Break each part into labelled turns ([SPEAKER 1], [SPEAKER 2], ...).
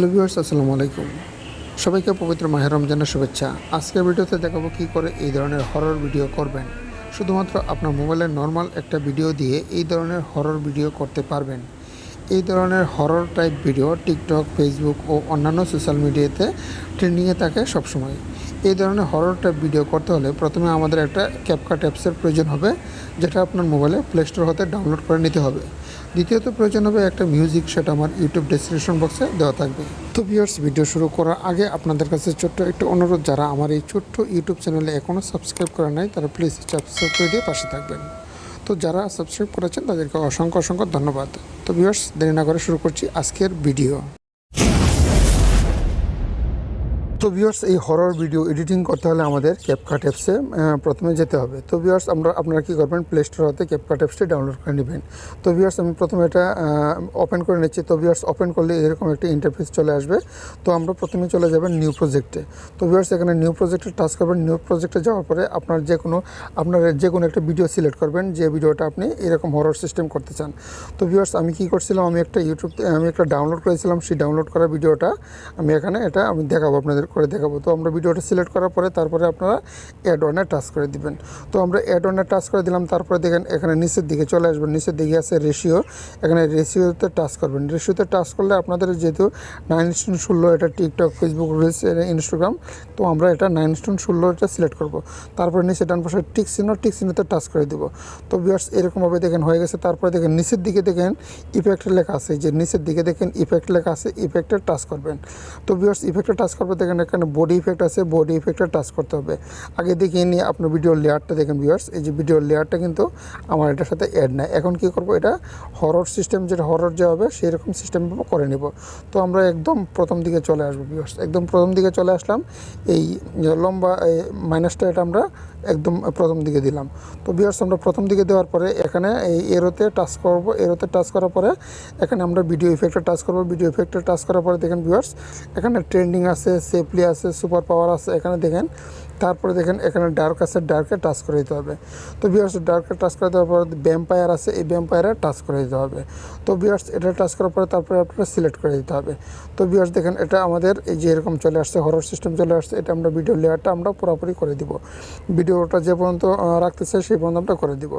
[SPEAKER 1] Hello viewers, আসসালামু আলাইকুম। সবাইকে পবিত্র মাহে রমজানের শুভেচ্ছা। আজকের ভিডিওতে দেখাবো কী করে এই ধরনের হরর ভিডিও করবেন। শুধুমাত্র আপনার মোবাইলের নর্মাল একটা ভিডিও দিয়ে এই ধরনের হরর ভিডিও করতে পারবেন। এই ধরনের horror type video TikTok, Facebook ও অন্যান্য সোশ্যাল মিডিয়াতে ট্রেন্ডিংয়ে থাকে সবসময়। এই ধরনের হরর টাইপ ভিডিও করতে হলে প্রথমে আমাদের একটা ক্যাপকাট অ্যাপসের প্রয়োজন হবে, যেটা আপনার মোবাইলে প্লে স্টোর হতে ডাউনলোড করে নিতে হবে। দ্বিতীয়ত প্রয়োজন হবে একটা মিউজিক, সেটা আমার ইউটিউব ডেসক্রিপশন বক্সে দেওয়া থাকবে। তো ভিউয়ার্স, ভিডিও শুরু করার আগে আপনাদের কাছে ছোট্ট একটা অনুরোধ, যারা আমার এই ছোট্ট ইউটিউব চ্যানেলে এখনও সাবস্ক্রাইব করা নাই তারা প্লিজ সাবস্ক্রাইব করে দিয়ে পাশে থাকবেন। তো যারা সাবস্ক্রাইব করেছেন তাদেরকে অসংখ্য অসংখ্য ধন্যবাদ। তো ভিউয়ার্স, দেরি না করে শুরু করছি আজকের ভিডিও। তো ভিউয়ার্স, এই হরর ভিডিও এডিটিং করতে হলে আমাদের ক্যাপকাট অ্যাপসে প্রথমে যেতে হবে। তো ভিউয়ার্স, আপনারা কী করবেন, প্লে স্টোর হতে ক্যাপকাট অ্যাপসটি ডাউনলোড করে নেবেন। তো ভিউয়ার্স, আমি প্রথমে এটা ওপেন করে নিচ্ছি। তো ভিউয়ার্স, ওপেন করলে এরকম একটা ইন্টারফেস চলে আসবে। তো আমরা প্রথমে চলে যাবেন নিউ প্রজেক্টে। তো ভিউয়ার্স, এখানে নিউ প্রজেক্টে টাচ করবেন। নিউ প্রজেক্টে যাওয়ার পরে আপনার যে কোনো একটা ভিডিও সিলেক্ট করবেন, যে ভিডিওটা আপনি এরকম হরর সিস্টেম করতে চান। তো ভিউয়ার্স, আমি কী করছিলাম, আমি একটা ডাউনলোড করেছিলাম। সেই ডাউনলোড করা ভিডিওটা আমি দেখাবো, আপনাদের করে দেখাবো। তো আমরা ভিডিওটা সিলেক্ট করার পরে তারপরে আপনারা অ্যাড অনে টাচ করে দিবেন। তো আমরা অ্যাড অনে টাচ করে দিলাম। তারপরে দেখেন এখানে নিচের দিকে চলে আসবেন। নিচের দিকে আছে রেশিও, এখানে রেশিওতে টাচ করবেন। রেশিওতে টাচ করলে আপনাদের যেহেতু 9:16 এটা টিকটক, ফেসবুক, রিলস, ইনস্টাগ্রাম, তো আমরা এটা 9:16 এটা সিলেক্ট করব। তারপরে নিচে ডান পাশে টিক চিহ্নতে টাচ করে দিব। তো ভিউয়ার্স, এরকমভাবে দেখেন হয়ে গেছে। তারপরে দেখেন নিচের দিকে দেখেন ইফেক্ট লেখা আছে, যে নিচের দিকে দেখেন ইফেক্ট লেখা আছে, ইফেক্টে টাচ করবেন। তো ভিউয়ার্স, ইফেক্টে টাচ করবে, দেখেন এখানে বডি ইফেক্ট আছে, বডি ইফেক্টে টাচ করতে হবে। আগে দেখিয়ে নিয়ে আপনার ভিডিওর লেয়ারটা দেখেন ভিউয়ার্স, এই যে ভিডিওর লেয়ারটা কিন্তু আমার এটার সাথে অ্যাড নাই। এখন কি করব, এটা হরর সিস্টেম, যেটা হরর যে হবে সেই রকম সিস্টেম করে নেব। তো আমরা একদম প্রথম দিকে চলে আসবো ভিউয়ার্স, একদম প্রথম দিকে চলে আসলাম। এই লম্বা মাইনাসটা এটা আমরা একদম প্রথম দিকে দিলাম। তো ভিউয়ার্স, আমরা প্রথম দিকে দেওয়ার পরে এখানে এই এরোতে টাচ করব। এরোতে টাচ করার পরে এখানে আমরা ভিডিও ইফেক্টে টাচ করব। ভিডিও ইফেক্টে টাচ করার পরে দেখেন ভিউয়ার্স, এখানে ট্রেন্ডিং আছে, সেফলি আছে, সুপার পাওয়ার আছে, এখানে দেখেন। তারপরে দেখেন এখানে ডার্ক আছে, ডার্কে টাচ করে দিতে হবে। তো ভিউয়ার্স, ডার্কে টাচ করে দেওয়ার পরে ভ্যাম্পায়ার আছে, এই ভ্যাম্পায়ারে টাচ করে দিতে হবে। তো ভিউয়ার্স, এটা টাচ করার পরে তারপরে আপনারা সিলেক্ট করে দিতে হবে। তো ভিউয়ার্স, দেখেন এটা আমাদের এই যে এরকম চলে আসছে, হরর সিস্টেম চলে আসছে। এটা আমরা ভিডিও লেয়ারটা আমরা পুরোপুরি করে দিব। ভিডিওটা যে পর্যন্ত রাখতে চাই সেই পর্যন্ত আমরা করে দিব।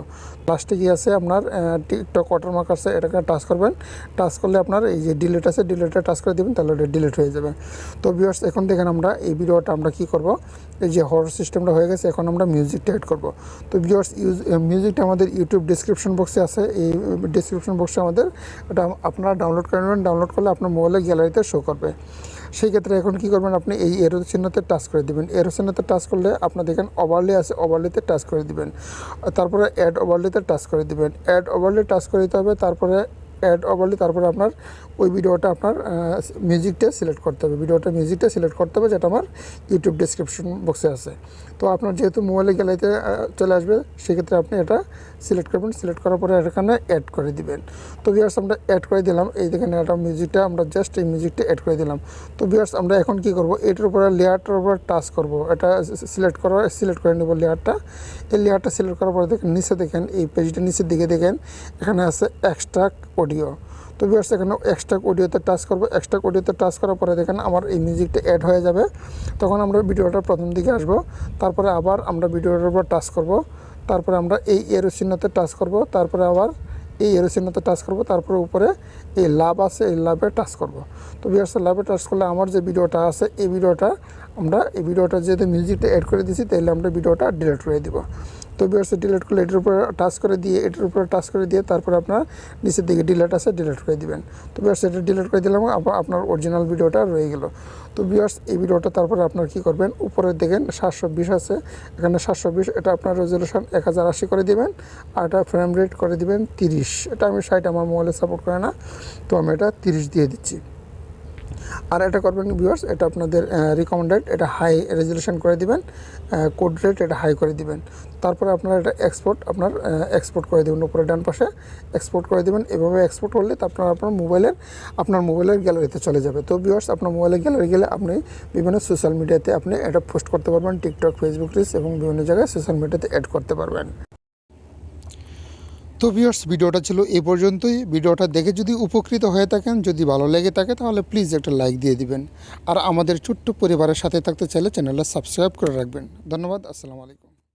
[SPEAKER 1] লাস্টে কি আছে, আপনার টিকটক ওয়াটারমার্ক আছে, এটাকে টাচ করবেন। টাচ করলে আপনার এই যে ডিলিট আছে, ডিলিটে টাচ করে দেবেন, তাহলে এটা ডিলিট হয়ে যাবে। তো ভিউয়ার্স, এখন দেখেন আমরা এই ভিডিওটা আমরা কী করব, এই যে হরর সিস্টেমটা হয়ে গেছে, এখন আমরা মিউজিকটা এড করব। তো ভিউয়ার্স, মিউজিকটা আমাদের ইউটিউব ডিসক্রিপশন বক্সে আছে। এই ডিসক্রিপশন বক্সে আমাদের এটা আপনারা ডাউনলোড করে নেবেন। ডাউনলোড করলে আপনার মোবাইলের গ্যালারিতে শো করবে। সেই ক্ষেত্রে এখন কী করবেন, আপনি এই এরো চিহ্নতে টাচ করে দেবেন। এরো চিহ্নতে টাচ করলে আপনার দেখেন ওভারলে আছে, ওভারলেতে টাচ করে দিবেন। তারপরে অ্যাড ওভারলেতে টাচ করে দিবেন। অ্যাড ওভারলে টাচ করে দিতে হবে। তারপরে অ্যাড ওভারলে, তারপরে আপনার ওই ভিডিওটা আপনার মিউজিকটা সিলেক্ট করতে হবে। মিউজিকটা সিলেক্ট করতে হবে, যেটা আমার ইউটিউব ডেসক্রিপশন বক্সে আছে। তো আপনার যেহেতু মোবাইলে গ্যালারিতে চলে আসবে, সেক্ষেত্রে আপনি এটা সিলেক্ট করবেন। সিলেক্ট করার পরে এখানে অ্যাড করে দিবেন। তো ভিউয়ার্স, আমরা অ্যাড করে দিলাম। এই দেখেন এটা মিউজিকটা, আমরা জাস্ট এই মিউজিকটা অ্যাড করে দিলাম। তো ভিউয়ার্স, আমরা এখন কী করব, এটার উপরে লেয়ারটার উপরে টাচ করব। এটা সিলেক্ট করে নেব লেয়ারটা। এই লেয়ারটা সিলেক্ট করার পরে দেখেন নিচে, দেখেন এই পেজটা নিচের দিকে দেখেন এখানে আছে এক্সট্রাক্ট অডিও। তো ভিউয়ার্স, এখানে এক্সট্রাক্ট অডিওতে টাচ করব। এক্সট্রাক্ট অডিওতে টাচ করার পরে দেখেন আমার এই মিউজিকটা অ্যাড হয়ে যাবে। তখন আমরা ভিডিওটা প্রথম দিকে আসব। তারপরে আবার আমরা ভিডিওটার উপর টাচ করব। তারপরে আমরা এই এরো চিহ্নতে টাচ করব। তারপরে আবার এই এরো চিহ্নতে টাচ করব। তারপরে উপরে এই লাভ আছে, এই লাভে টাচ করব। তো ভিউয়ার্স, লাভে টাচ করলে আমার যে ভিডিওটা আছে, এই ভিডিওটা যেহেতু মিউজিকটা অ্যাড করে দিয়েছি, তাহলে আমরা ভিডিওটা ডিলিট করে দিব। তো ভিউয়ার্স, ডিলিট করলে এটার উপরে টাচ করে দিয়ে তারপরে আপনার নিচের দিকে ডিলিট আছে, ডিলিট করে দিবেন। তো ভিউয়ার্স, এটা ডিলিট করে দিলাম, আপনার অরিজিনাল ভিডিওটা রয়ে গেল। তো ভিউয়ার্স, এই ভিডিওটা তারপরে আপনার কী করবেন, উপরে দেখেন 720 আছে, এখানে 720, এটা আপনার রেজলিউশন 1080 করে দিবেন। আর এটা ফ্রেম রেট করে দিবেন 30। এটা আমি 60 আমার মোবাইলে সাপোর্ট করে না, তো আমি এটা 30 দিয়ে দিচ্ছি। আর এটা করবেন ভিউয়ার্স, এটা আপনাদের রিকমেন্ডেড, এটা হাই রেজলিউশন করে দিবেন। কোড রেট এটা হাই করে দিবেন। তারপরে আপনারা এটা এক্সপোর্ট করে দেবেন, উপরে ডান পাশে এক্সপোর্ট করে দেবেন। এভাবে এক্সপোর্ট করলে তো আপনার মোবাইলের গ্যালারিতে চলে যাবে। তো ভিউয়ার্স, আপনার মোবাইলের গ্যালারি গেলে আপনি বিভিন্ন সোশ্যাল মিডিয়াতে আপনি এটা পোস্ট করতে পারবেন, টিকটক, ফেসবুক, রিলস এবং বিভিন্ন জায়গায় সোশ্যাল মিডিয়াতে অ্যাড করতে পারবেন। তো তো ভিউয়ার্স ভিডিওটা ছিল এই পর্যন্তই। ভিডিওটা দেখে যদি উপকৃত হয়ে থাকেন, যদি ভালো লেগে থাকে তাহলে প্লিজ একটা লাইক দিয়ে দিবেন। আর আমাদের ছোট্ট পরিবারের সাথে থাকতে চাইলে চ্যানেলটা সাবস্ক্রাইব করে রাখবেন। ধন্যবাদ। আসসালামু আলাইকুম।